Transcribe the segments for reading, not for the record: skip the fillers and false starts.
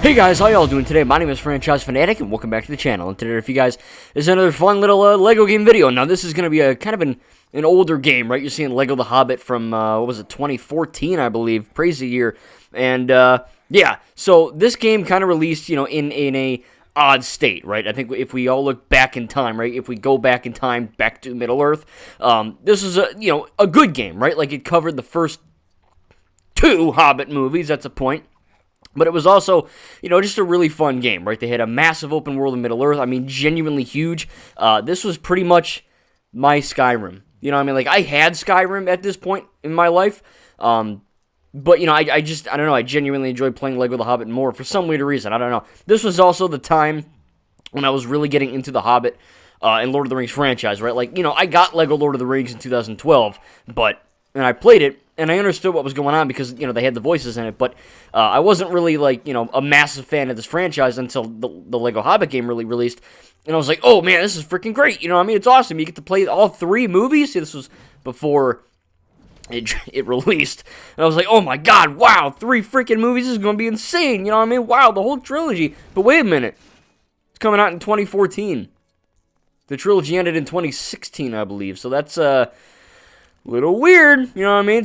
Hey guys, how y'all doing today? My name is Franchise Fanatic, and welcome back to the channel. And today, for you guys, is another fun little Lego game video. Now, this is going to be a kind of an older game, right? You're seeing Lego The Hobbit from, 2014, I believe. Crazy year. And, yeah, so this game kind of released, in a odd state, right? I think if we all look back in time, right? If we go back in time, back to Middle-earth, this is a good game, right? Like, it covered the first two Hobbit movies, that's a point. But it was also, just a really fun game, right? They had a massive open world in Middle-earth. I mean, genuinely huge. This was pretty much my Skyrim. You know what I mean? Like, I had Skyrim at this point in my life. But, I don't know. I genuinely enjoyed playing Lego The Hobbit more for some weird reason. I don't know. This was also the time when I was really getting into the Hobbit and Lord of the Rings franchise, right? Like, I got Lego Lord of the Rings in 2012, and I played it, and I understood what was going on because, they had the voices in it, but I wasn't really, a massive fan of this franchise until the Lego Hobbit game really released, and I was like, oh, man, this is freaking great, it's awesome, you get to play all three movies. See, this was before it released, and I was like, oh my god, wow, three freaking movies, this is going to be insane, wow, the whole trilogy. But wait a minute, it's coming out in 2014. The trilogy ended in 2016, I believe, so that's, little weird,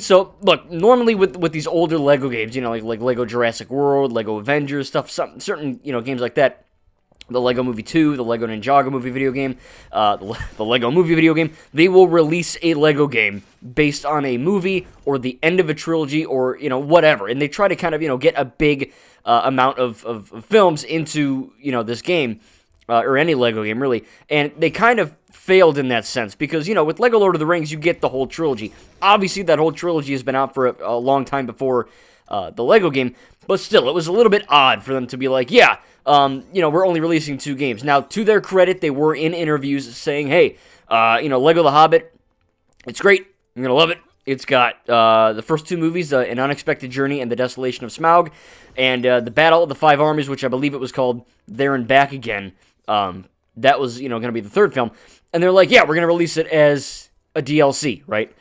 So, look, normally with these older Lego games, like Lego Jurassic World, Lego Avengers, certain, games like that, the Lego Movie 2, the Lego Ninjago movie video game, the Lego movie video game, they will release a Lego game based on a movie or the end of a trilogy or, whatever. And they try to kind of, get a big amount of films into, this game. Or any Lego game, really. And they kind of failed in that sense because, with Lego Lord of the Rings, you get the whole trilogy. Obviously, that whole trilogy has been out for a long time before the Lego game, but still, it was a little bit odd for them to be like, yeah, we're only releasing two games. Now, to their credit, they were in interviews saying, hey, Lego The Hobbit, it's great, I'm going to love it. It's got the first two movies, An Unexpected Journey and The Desolation of Smaug, and The Battle of the Five Armies, which I believe it was called There and Back Again. That was, going to be the third film. And they're like, yeah, we're going to release it as a DLC, right?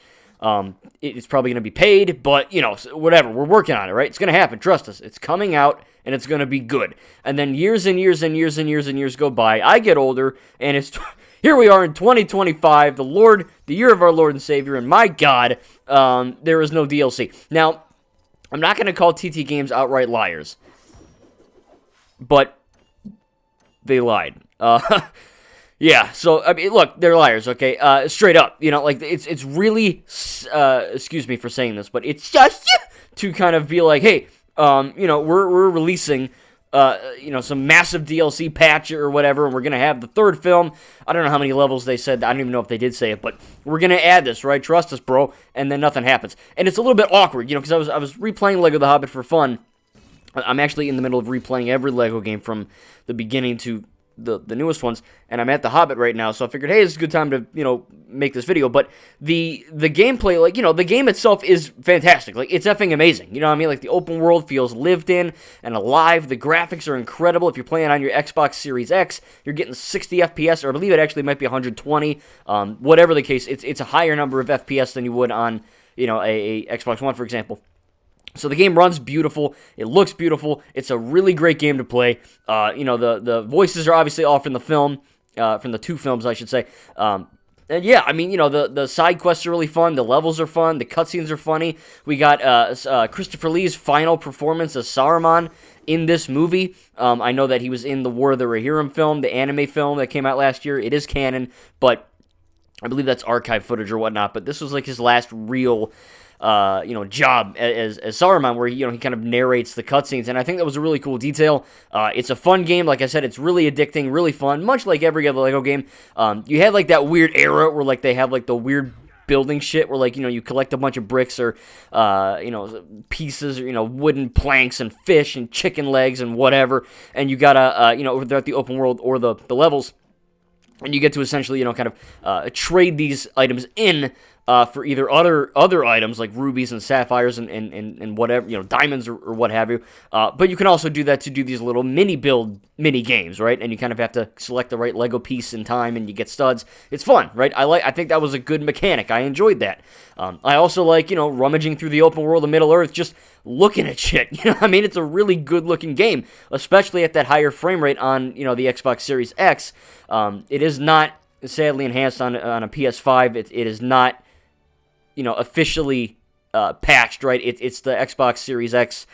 It's probably going to be paid, but, whatever. We're working on it, right? It's going to happen. Trust us. It's coming out, and it's going to be good. And then years and years and years and years and years go by. I get older, and it's here we are in 2025, the year of our Lord and Savior, and my God, there is no DLC. Now, I'm not going to call TT Games outright liars, but they lied. Yeah, so, I mean, look, they're liars, okay? Straight up, it's really, excuse me for saying this, but it's just to kind of be like, hey, we're releasing, some massive DLC patch or whatever, and we're going to have the third film. I don't know how many levels they said. I don't even know if they did say it, but we're going to add this, right? Trust us, bro. And then nothing happens. And it's a little bit awkward, because I was replaying Lego The Hobbit for fun. I'm actually in the middle of replaying every Lego game from the beginning to the newest ones, and I'm at The Hobbit right now, so I figured, hey, this is a good time to, make this video. But the gameplay, the game itself is fantastic. Like, it's effing amazing, you know what I mean? Like, the open world feels lived in and alive. The graphics are incredible. If you're playing on your Xbox Series X, you're getting 60 FPS, or I believe it actually might be 120. Whatever the case, it's a higher number of FPS than you would on, a Xbox One, for example. So the game runs beautiful. It looks beautiful. It's a really great game to play. The voices are obviously all from the film, from the two films, I should say. And yeah, I mean, the side quests are really fun. The levels are fun. The cutscenes are funny. We got Christopher Lee's final performance as Saruman in this movie. I know that he was in the War of the Rohirrim film, the anime film that came out last year. It is canon, but I believe that's archive footage or whatnot. But this was like his last real job as Saruman, where he kind of narrates the cutscenes, and I think that was a really cool detail. It's a fun game, like I said, it's really addicting, really fun, much like every other Lego game. You had like that weird era where like they have like the weird building shit where like you collect a bunch of bricks or pieces or wooden planks and fish and chicken legs and whatever, and you gotta throughout the open world or the levels, and you get to essentially kind of trade these items in for either other items like rubies and sapphires and whatever, diamonds or what have you. But you can also do that to do these little mini games, right? And you kind of have to select the right Lego piece in time, and you get studs. It's fun, right? I think that was a good mechanic. I enjoyed that. I also like, rummaging through the open world of Middle Earth, just looking at shit. It's a really good looking game, especially at that higher frame rate on, the Xbox Series X. It is not sadly enhanced on a PS5. It is not, officially patched, right? It's the Xbox Series X,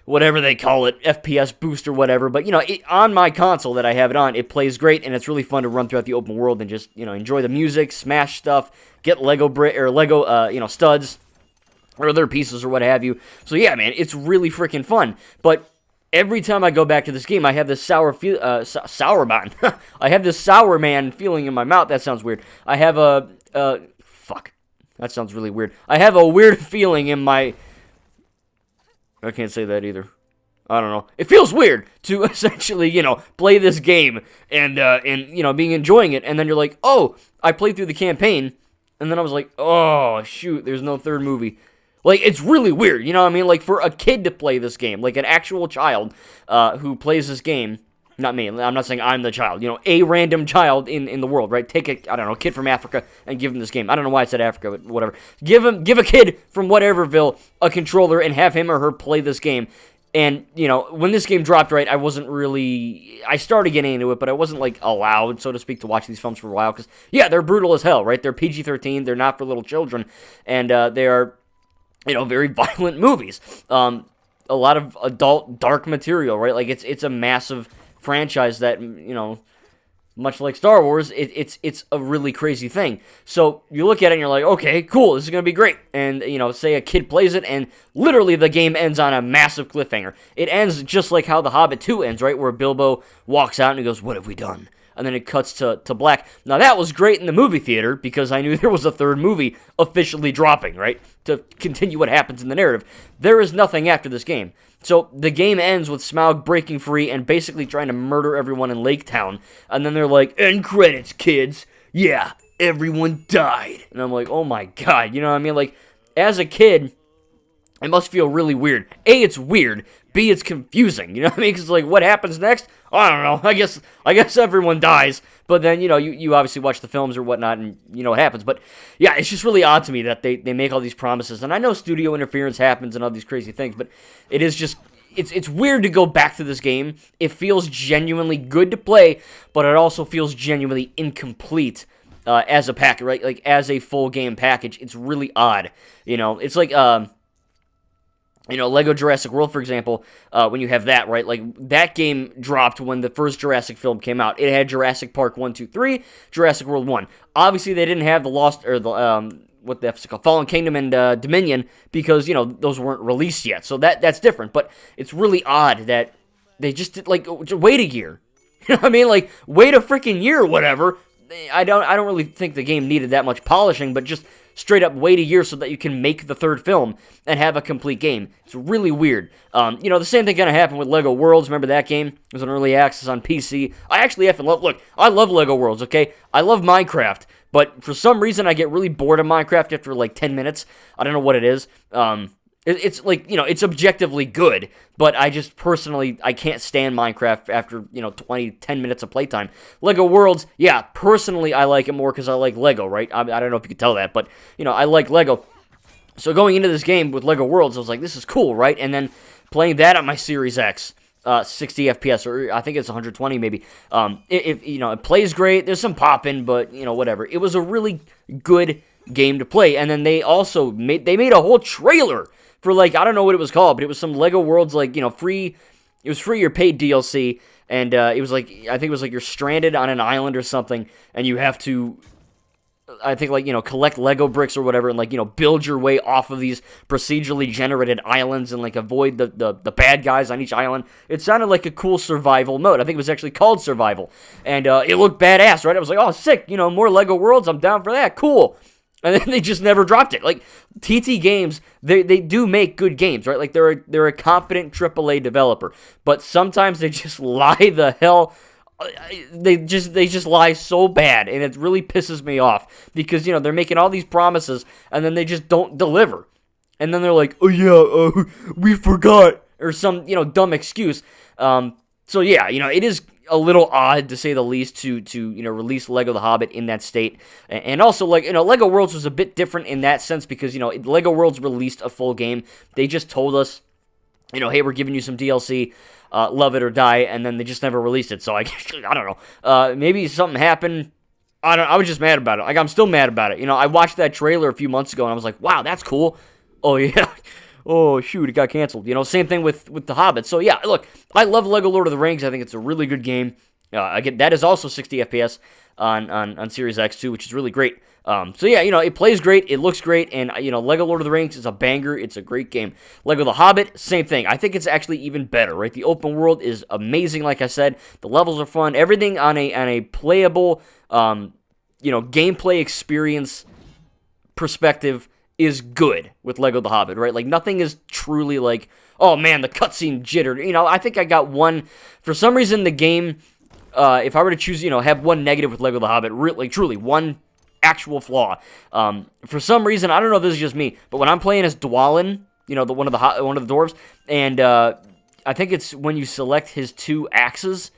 whatever they call it, FPS boost or whatever. But, on my console that I have it on, it plays great, and it's really fun to run throughout the open world and just, enjoy the music, smash stuff, get Lego studs or other pieces or what have you. So, yeah, man, it's really freaking fun. But every time I go back to this game, I have this sour man. I have this sour man feeling in my mouth. That sounds weird. I have fuck. That sounds really weird. I have a weird feeling in my... I can't say that either. I don't know. It feels weird to essentially, play this game and being enjoying it, and then you're like, oh, I played through the campaign, and then I was like, oh, shoot, there's no third movie. Like, it's really weird, you know what I mean? Like, for a kid to play this game, like an actual child who plays this game, not me, I'm not saying I'm the child, a random child in the world, right? Take a kid from Africa and give him this game. I don't know why I said Africa, but whatever. Give a kid from whateverville a controller and have him or her play this game. And, when this game dropped, right, I started getting into it, but I wasn't, allowed, so to speak, to watch these films for a while, because, yeah, they're brutal as hell, right? They're PG-13, they're not for little children, and they are, very violent movies. A lot of adult, dark material, right? Like, it's a massive franchise that, much like Star Wars, it's a really crazy thing. So you look at it and you're like, okay, cool, this is going to be great. And, say a kid plays it and literally the game ends on a massive cliffhanger. It ends just like how The Hobbit 2 ends, right? Where Bilbo walks out and he goes, what have we done? And then it cuts to black. Now that was great in the movie theater because I knew there was a third movie officially dropping, right? To continue what happens in the narrative. There is nothing after this game. So the game ends with Smaug breaking free and basically trying to murder everyone in Lake Town. And then they're like, end credits, kids. Yeah, everyone died. And I'm like, oh my god, you know what I mean? Like, as a kid, it must feel really weird. A, it's weird. B, it's confusing. You know what I mean? Because, what happens next? I don't know. I guess everyone dies. But then, you obviously watch the films or whatnot and you know what happens. But, yeah, it's just really odd to me that they make all these promises. And I know studio interference happens and all these crazy things, but it is just... It's weird to go back to this game. It feels genuinely good to play, but it also feels genuinely incomplete as a package, right? Like, as a full game package. It's really odd. It's like... Lego Jurassic World, for example, when you have that, right? Like, that game dropped when the first Jurassic film came out. It had Jurassic Park 1, 2, 3, Jurassic World 1. Obviously, they didn't have what the F is it called? Fallen Kingdom and Dominion, because, those weren't released yet. So that's different. But it's really odd that they just did, wait a year. You know what I mean? Like, wait a freaking year or whatever. I don't really think the game needed that much polishing, but just straight up wait a year so that you can make the third film and have a complete game. It's really weird. The same thing kind of happened with Lego Worlds. Remember that game? It was an early access on PC. I actually look, I love Lego Worlds, okay? I love Minecraft, but for some reason I get really bored of Minecraft after 10 minutes. I don't know what it is. It's it's objectively good, but I just personally, I can't stand Minecraft after, 10 minutes of playtime. Lego Worlds, yeah, personally I like it more because I like Lego, right? I don't know if you could tell that, but, I like Lego. So going into this game with Lego Worlds, I was like, this is cool, right? And then playing that on my Series X, 60 FPS, or I think it's 120 maybe. It plays great, there's some popping, but, whatever. It was a really good game to play, and then they also made a whole trailer for, I don't know what it was called, but it was some Lego Worlds, free, it was free or paid DLC, and it was I think it was you're stranded on an island or something, and you have to, I think, collect Lego bricks or whatever, and, build your way off of these procedurally generated islands, and, avoid the bad guys on each island. It sounded like a cool survival mode. I think it was actually called Survival, and it looked badass, right? I was like, oh, sick, more Lego Worlds, I'm down for that, cool. And then they just never dropped it. TT Games, they do make good games, right? They're a competent AAA developer. But sometimes they just lie the hell they just lie so bad, and it really pisses me off because they're making all these promises and then they just don't deliver, and then they're like, oh yeah, we forgot, or some dumb excuse. So yeah, it is a little odd to say the least to release Lego The Hobbit in that state, and also Lego Worlds was a bit different in that sense because Lego Worlds released a full game. They just told us, hey, we're giving you some DLC, love it or die, and then they just never released it. So I don't know, maybe something happened. I was just mad about it. Like, I'm still mad about it. I watched that trailer a few months ago and I was like, wow, that's cool. Oh yeah. Oh, shoot, it got canceled. Same thing with The Hobbit. So, yeah, look, I love Lego Lord of the Rings. I think it's a really good game. Again, that is also 60 FPS on Series X, too, which is really great. So, yeah, it plays great. It looks great. And, Lego Lord of the Rings is a banger. It's a great game. Lego The Hobbit, same thing. I think it's actually even better, right? The open world is amazing, like I said. The levels are fun. Everything on a playable, gameplay experience perspective is good with Lego The Hobbit, right? Like, nothing is truly like, oh man, the cutscene jittered. I think I got one, for some reason the game, if I were to choose, have one negative with Lego The Hobbit, really, truly, one actual flaw. For some reason, I don't know if this is just me, but when I'm playing as Dwalin, one of the dwarves, and I think it's when you select his two axes,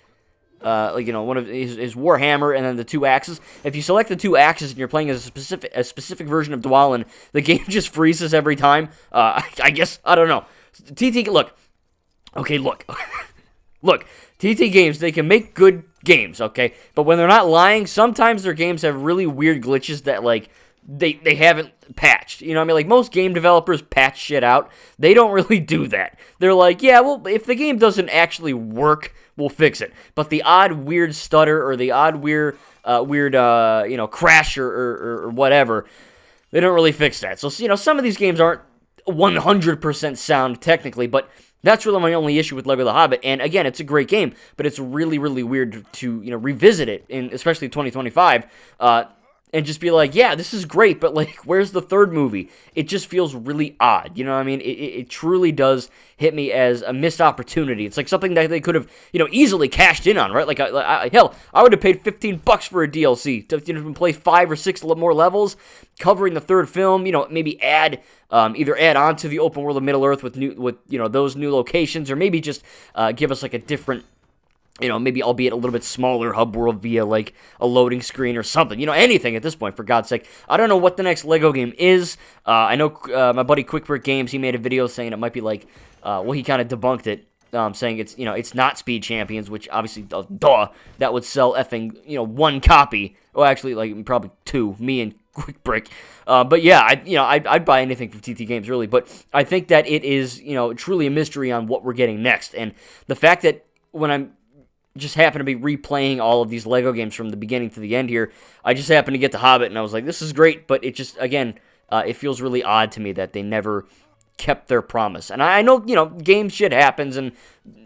one of his Warhammer and then the two axes. If you select the two axes and you're playing as a specific version of Dwalin, the game just freezes every time. I guess, I don't know. Look. Look, TT Games, they can make good games, okay? But when they're not lying, sometimes their games have really weird glitches that, like, they haven't patched. You know what I mean? Like, most game developers patch shit out. They don't really do that. They're like, yeah, well, if the game doesn't actually work, we'll fix it. But the odd weird stutter or the odd weird crash or whatever, they don't really fix that. So, some of these games aren't 100% sound technically, but that's really my only issue with Lego The Hobbit. And again, it's a great game, but it's really, really weird to revisit it, especially 2025, and just be like, yeah, this is great, but, like, where's the third movie? It just feels really odd, you know what I mean? It truly does hit me as a missed opportunity. It's like something that they could have, easily cashed in on, right? Like, hell, I would have paid $15 for a DLC to play 5 or 6 more levels, covering the third film, maybe either add on to the open world of Middle-earth with those new locations, or maybe just give us, like, a different, maybe albeit a little bit smaller hub world via, like, a loading screen or something. Anything at this point, for God's sake. I don't know what the next Lego game is. I know my buddy Quick Brick Games, he made a video saying it might be like, he kind of debunked it, saying it's not Speed Champions, which obviously, duh, that would sell effing, one copy. Well, actually, like, probably 2, me and Quick Brick. But yeah, I'd buy anything from TT Games, really. But I think that it is, truly a mystery on what we're getting next. And the fact that when I'm just happen to be replaying all of these Lego games from the beginning to the end here, I just happened to get to Hobbit, and I was like, this is great, but it just, again, it feels really odd to me that they never kept their promise. And I know, game shit happens and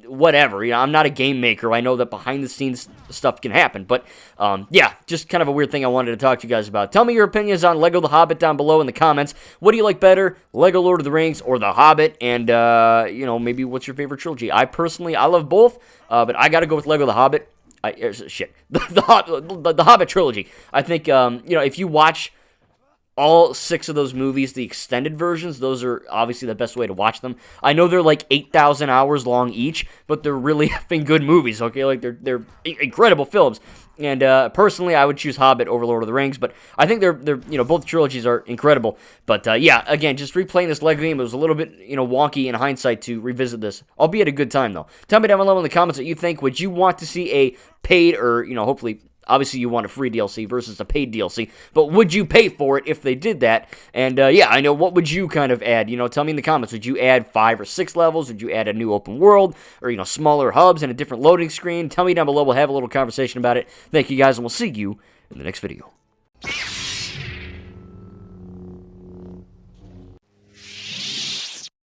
whatever. I'm not a game maker. I know that behind the scenes stuff can happen. But, yeah, just kind of a weird thing I wanted to talk to you guys about. Tell me your opinions on Lego The Hobbit down below in the comments. What do you like better, Lego Lord of the Rings or The Hobbit? And, maybe what's your favorite trilogy? I love both, but I got to go with Lego The Hobbit. The Hobbit trilogy. I think, if you watch all 6 of those movies, the extended versions, those are obviously the best way to watch them. I know they're like 8,000 hours long each, but they're really effing good movies, okay? Like, they're incredible films. And personally, I would choose Hobbit over Lord of the Rings, but I think they're both trilogies are incredible. But yeah, again, just replaying this Lego game, it was a little bit wonky in hindsight to revisit this. Albeit a good time though. Tell me down below in the comments what you think. Would you want to see a paid or hopefully, obviously you want a free DLC versus a paid DLC, but would you pay for it if they did that? And yeah, I know, what would you kind of add? Tell me in the comments. Would you add 5 or 6 levels? Would you add a new open world? Or, smaller hubs and a different loading screen? Tell me down below. We'll have a little conversation about it. Thank you guys, and we'll see you in the next video.